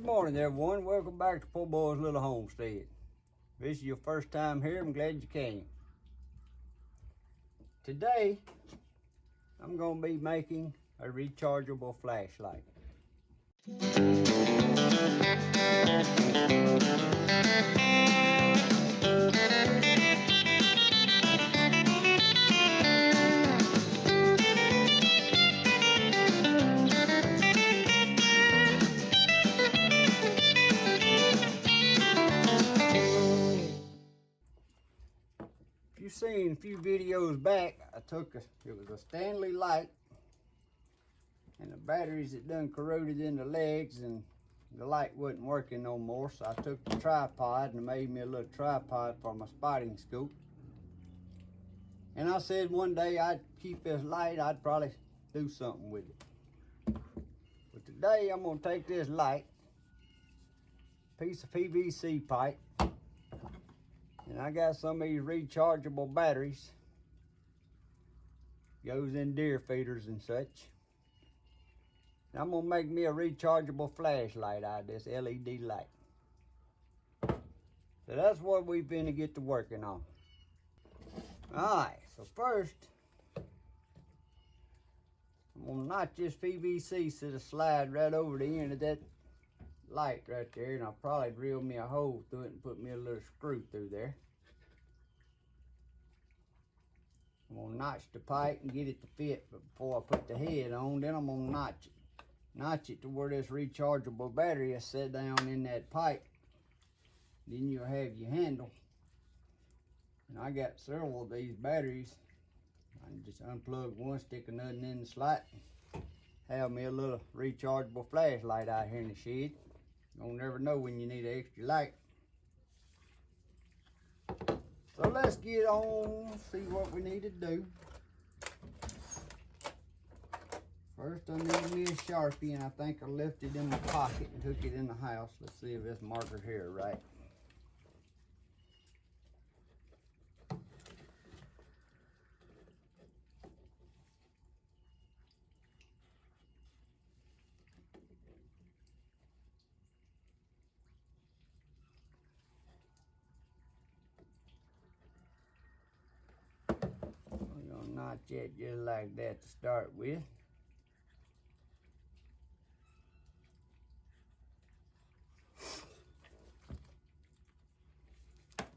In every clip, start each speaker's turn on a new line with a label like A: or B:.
A: Good morning, everyone. Welcome back to Poor Boy's Little Homestead. If this is your first time here, I'm glad you came. Today, I'm going to be making a rechargeable flashlight. If you've seen a few videos back, it was a Stanley light, and the batteries had done corroded in the legs and the light wasn't working no more, so I took the tripod and made me a little tripod for my spotting scope. And I said one day I'd keep this light, I'd probably do something with it. But today I'm gonna take this light, piece of PVC pipe, and I got some of these rechargeable batteries. Goes in deer feeders and such. And I'm gonna make me a rechargeable flashlight out of this LED light. So that's what we've been to get to working on. Alright, so first, I'm gonna notch this PVC so it'll slide right over the end of that light right there, and I'll probably drill me a hole through it and put me a little screw through there. I'm gonna notch the pipe and get it to fit before I put the head on. Then I'm gonna notch it to where this rechargeable battery is set down in that pipe. Then you'll have your handle. And I got several of these batteries. I can just unplug one, stick another in the slot, have me a little rechargeable flashlight out here in the shed. You'll never know when you need an extra light. So let's get on, see what we need to do. First I need me a Sharpie, and I think I left it in my pocket and took it in the house. Let's see if this marker here is right. We're gonna notch it just like that to start with.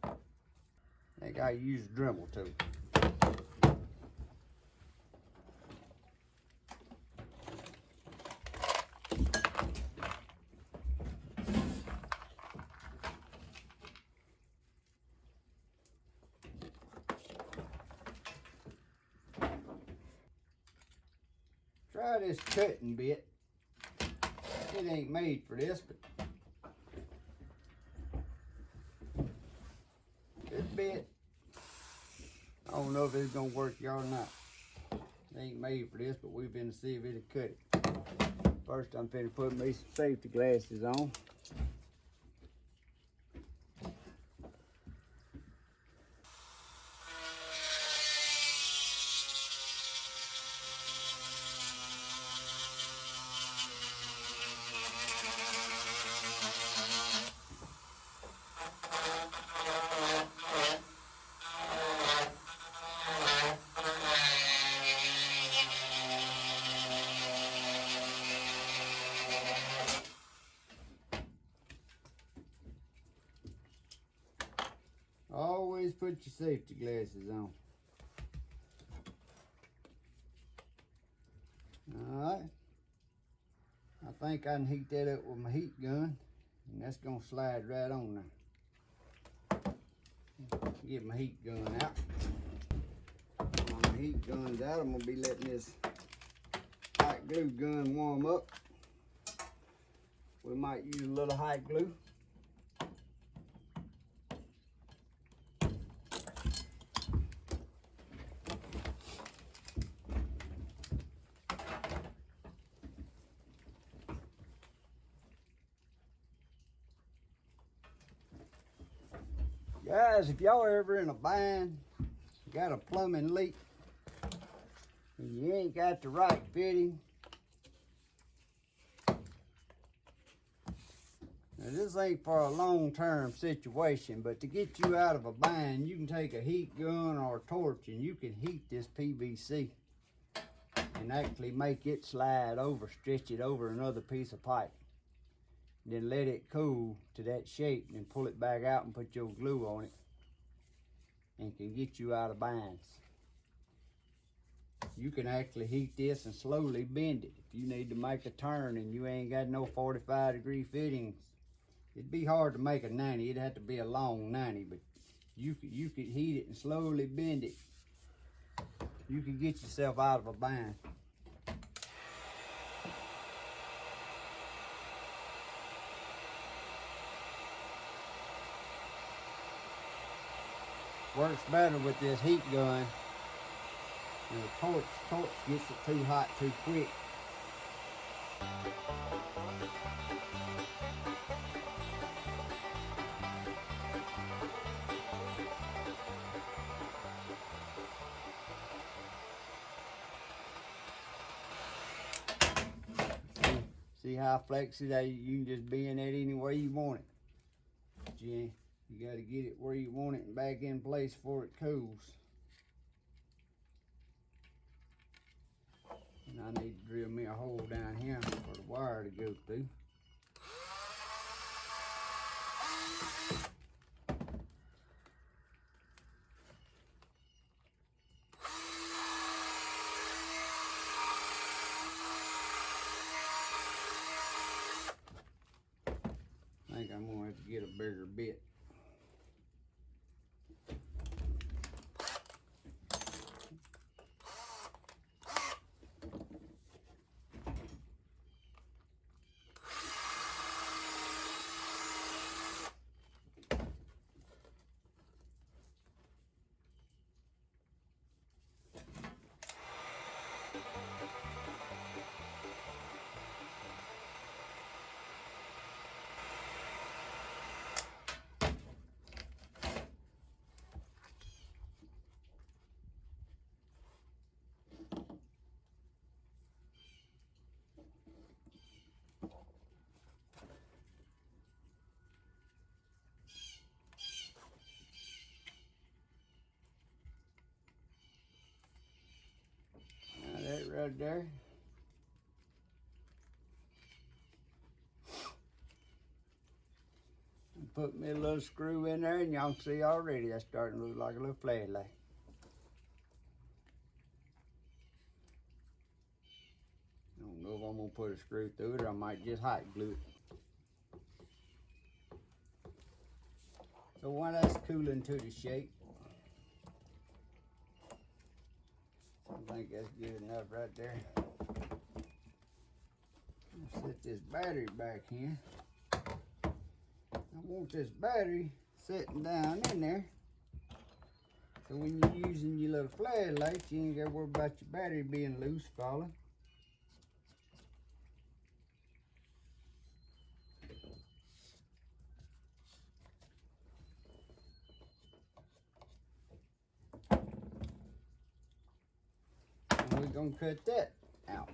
A: I think I use a Dremel tool. Try this cutting bit. It ain't made for this, but this bit, I don't know if it's gonna work y'all or not. It ain't made for this, but we've been to see if it'll cut it. First, I'm finna put me some safety glasses on. Always put your safety glasses on. Alright. I think I can heat that up with my heat gun, and that's gonna slide right on there. Get my heat gun out. When my heat gun's out, I'm gonna be letting this hot glue gun warm up. We might use a little hot glue. Guys, if y'all are ever in a bind, got a plumbing leak, and you ain't got the right fitting, Now, this ain't for a long-term situation, but to get you out of a bind, you can take a heat gun or a torch and you can heat this PVC and actually make it slide over, stretch it over another piece of pipe. Then let it cool to that shape and pull it back out and put your glue on it, and can get you out of binds. You can actually heat this and slowly bend it. If you need to make a turn and you ain't got no 45-degree fittings, it'd be hard to make a 90. It'd have to be a long 90, but you could heat it and slowly bend it. You could get yourself out of a bind. Works better with this heat gun. And the torch gets it too hot too quick. See how flexy that you can just bend that any way you want it. But you got to get it where you want it and back in place before it cools. And I need to drill me a hole down here for the wire to go through. I think I'm gonna have to get a bigger bit. Right there. Put me a little screw in there, and y'all can see already that's starting to look like a little flashlight. I don't know if I'm gonna put a screw through it, or I might just hot glue it. So while that's cooling to the shape, I think that's good enough right there. Set this battery back here. I want this battery sitting down in there, so when you're using your little flashlight, you ain't got to worry about your battery being loose falling. And we're gonna cut that out.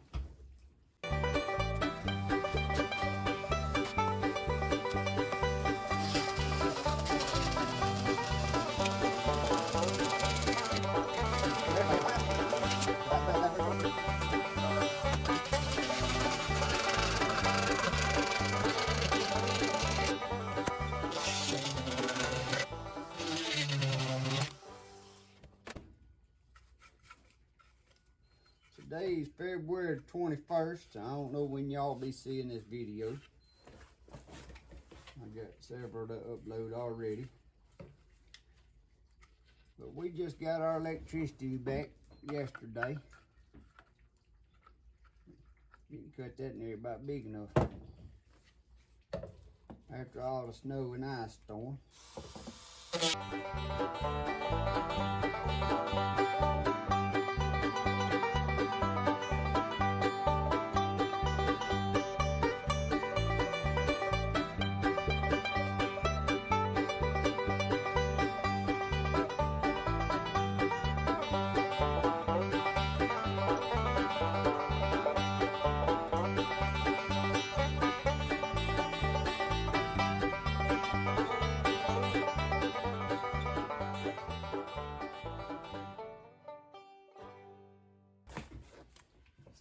A: Today is February 21st. I don't know when y'all be seeing this video. I got several to upload already. But we just got our electricity back yesterday. You can cut that in there about big enough. After all the snow and ice storm.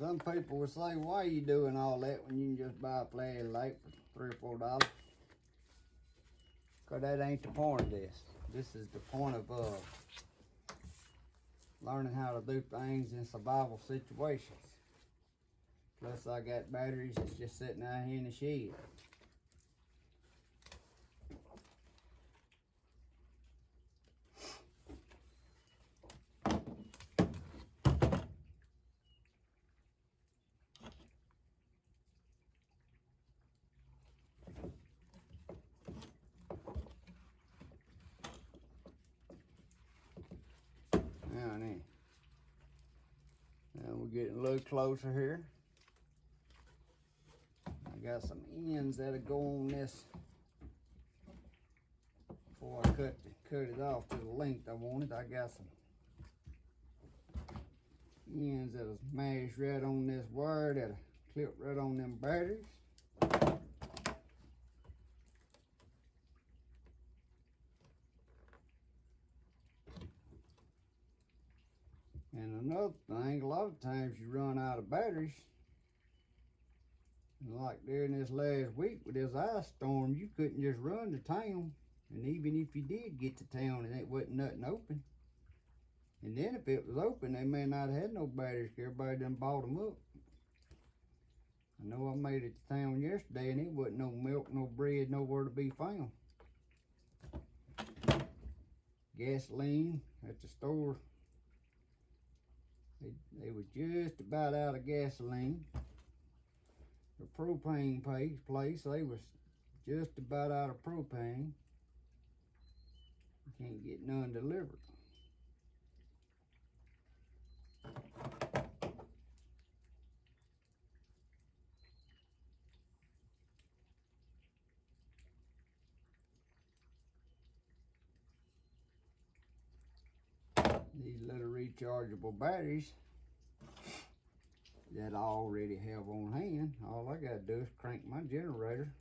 A: Some people will say, why are you doing all that when you can just buy a flashlight for $3 or $4? Because that ain't the point of this. This is the point of learning how to do things in survival situations. Plus I got batteries that's just sitting out here in the shed. Now we're getting a little closer here. I got some ends that'll go on this before I cut it off to the length I wanted. I got some ends that'll smash right on this wire, that'll clip right on them batteries. And another thing, a lot of times you run out of batteries. And like during this last week with this ice storm, you couldn't just run to town. And even if you did get to town and it wasn't nothing open. And then if it was open, they may not have had no batteries, because everybody done bought them up. I know I made it to town yesterday and it wasn't no milk, no bread, nowhere to be found. Gasoline at the store. They were just about out of gasoline. The propane place, they was just about out of propane. You can't get none delivered. These little rechargeable batteries that I already have on hand, all I gotta do is crank my generator.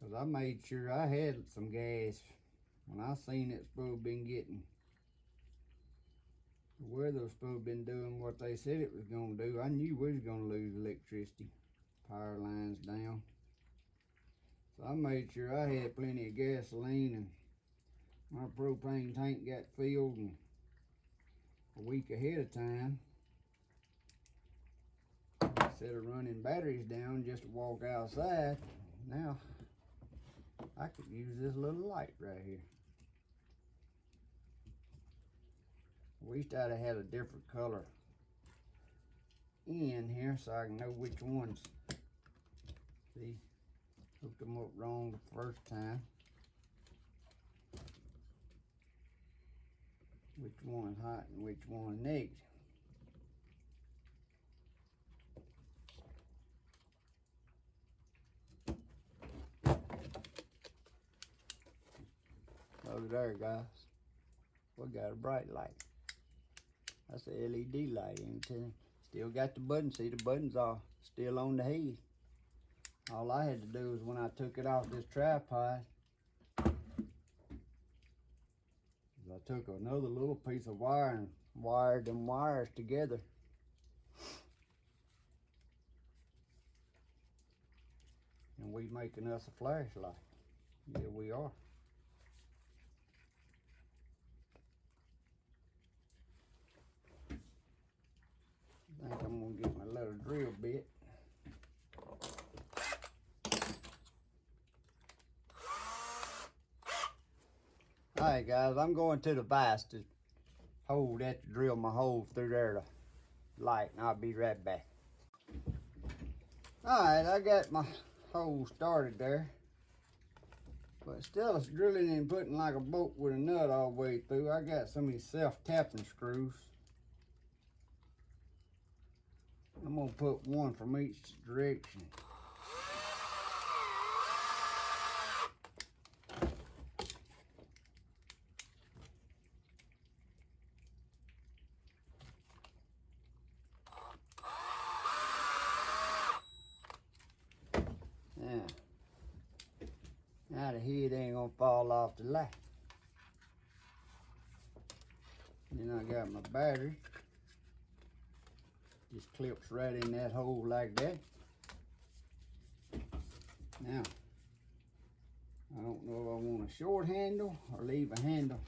A: Cause I made sure I had some gas when I seen it supposed to been getting, the weather was supposed to been doing what they said it was gonna do. I knew we was gonna lose electricity, power lines down. So I made sure I had plenty of gasoline and my propane tank got filled and a week ahead of time. Instead of running batteries down just to walk outside, now I could use this little light right here. Wish I'd have had a different color in here so I can know which ones. See, hooked them up wrong the first time. Which one's hot and which one's negative. Over there, guys, we got a bright light. That's a LED light, ain't it? Still got the button. See, the buttons are still on the head. All I had to do was when I took it off this tripod, I took another little piece of wire and wired them wires together. And we making us a flashlight. Yeah, we are. I think I'm gonna get my little drill bit. Alright guys, I'm going to the vise to hold that to drill my hole through there to light, and I'll be right back. Alright, I got my hole started there. But still it's drilling and putting like a bolt with a nut all the way through. I got some of these self-tapping screws. I'm gonna put one from each direction. Now the head ain't gonna fall off the light. Then I got my battery. Just clips right in that hole like that. Now, I don't know if I want a short handle or leave a handle.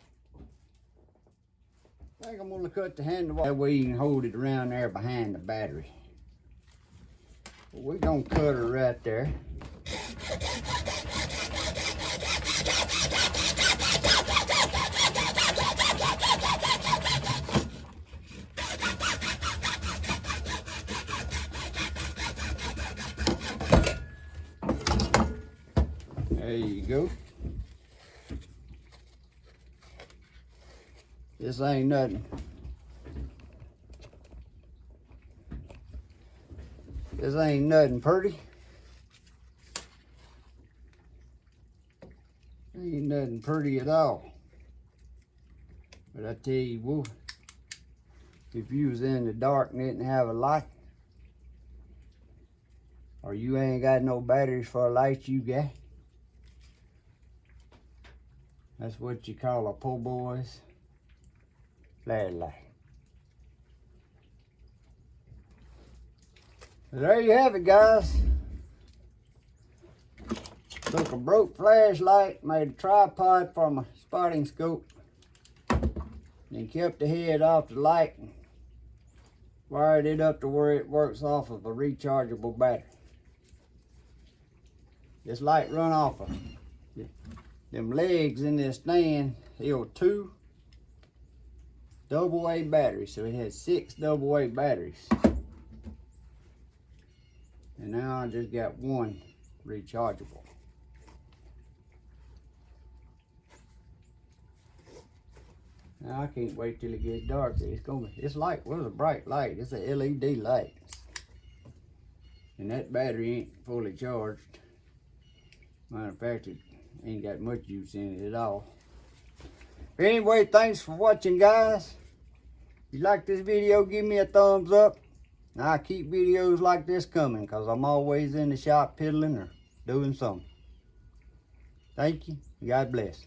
A: I think I'm gonna cut the handle off. That way you can hold it around there behind the battery. But we're gonna cut her right there. There you go. This ain't nothing. This ain't nothing pretty. Ain't nothing pretty at all. But I tell you what, if you was in the dark and didn't have a light, or you ain't got no batteries for a light you got, that's what you call a po' boy's flashlight. So there you have it, guys. Took a broke flashlight, made a tripod for my spotting scope, then kept the head off the light and wired it up to where it works off of a rechargeable battery. This light run off of them legs in this stand held 2 AA batteries, so it has 6 AA batteries. And now I just got 1 rechargeable. Now I can't wait till it gets dark. This light was a bright light. It's a LED light. And that battery ain't fully charged. Matter of fact, it ain't got much use in it at all. But anyway, thanks for watching, guys. If you like this video, give me a thumbs up. And I'll keep videos like this coming because I'm always in the shop piddling or doing something. Thank you. God bless.